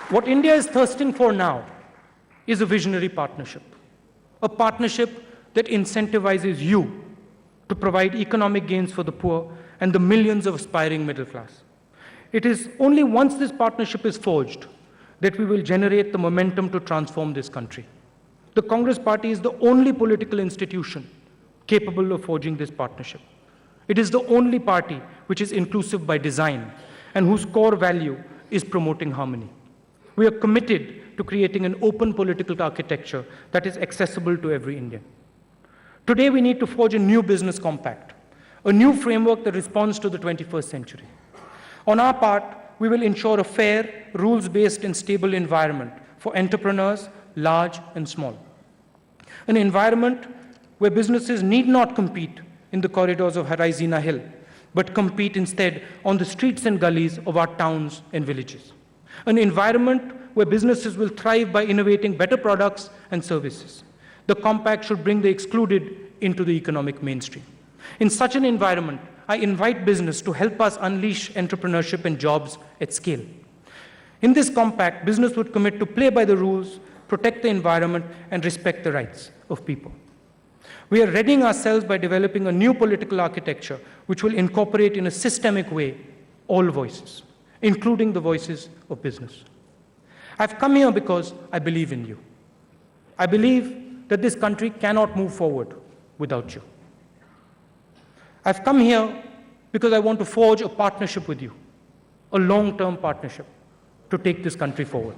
What India is thirsting for now is a visionary partnership, a partnership that incentivizes you to provide economic gains for the poor and the millions of aspiring middle class. It is only once this partnership is forged that we will generate the momentum to transform this country. The Congress Party is the only political institution capable of forging this partnership. It is the only party which is inclusive by design and whose core value is promoting harmony. We are committed to creating an open political architecture that is accessible to every Indian. Today, we need to forge a new business compact, a new framework that responds to the 21st century. On our part, we will ensure a fair, rules-based and stable environment for entrepreneurs, large and small. An environment where businesses need not compete in the corridors of Harizina Hill, but compete instead on the streets and gullies of our towns and villages. An environment where businesses will thrive by innovating better products and services. The compact should bring the excluded into the economic mainstream. In such an environment, I invite business to help us unleash entrepreneurship and jobs at scale. In this compact, business would commit to play by the rules, protect the environment, and respect the rights of people. We are readying ourselves by developing a new political architecture which will incorporate in a systemic way all voices, including the voices of business. I've come here because I believe in you. I believe that this country cannot move forward without you. I've come here because I want to forge a partnership with you, a long-term partnership to take this country forward.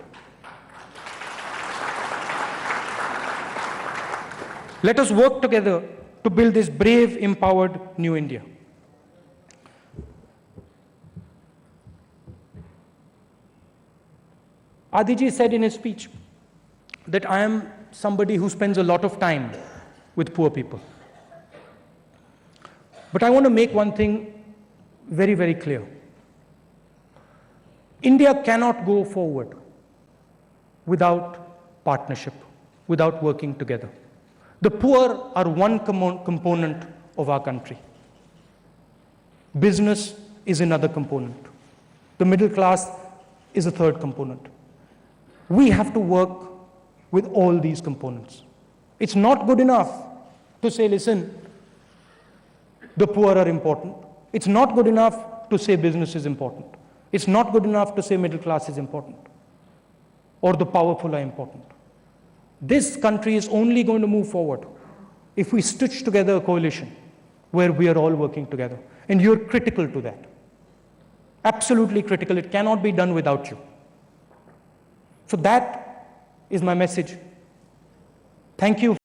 Let us work together to build this brave, empowered new India. Adiji said in his speech that I am somebody who spends a lot of time with poor people. But I want to make one thing very, very clear. India cannot go forward without partnership, without working together. The poor are one component of our country. Business is another component. The middle class is a third component. We have to work with all these components. It's not good enough to say, listen, the poor are important. It's not good enough to say business is important. It's not good enough to say middle class is important or the powerful are important. This country is only going to move forward if we stitch together a coalition where we are all working together. And you're critical to that. Absolutely critical. It cannot be done without you. So that is my message. Thank you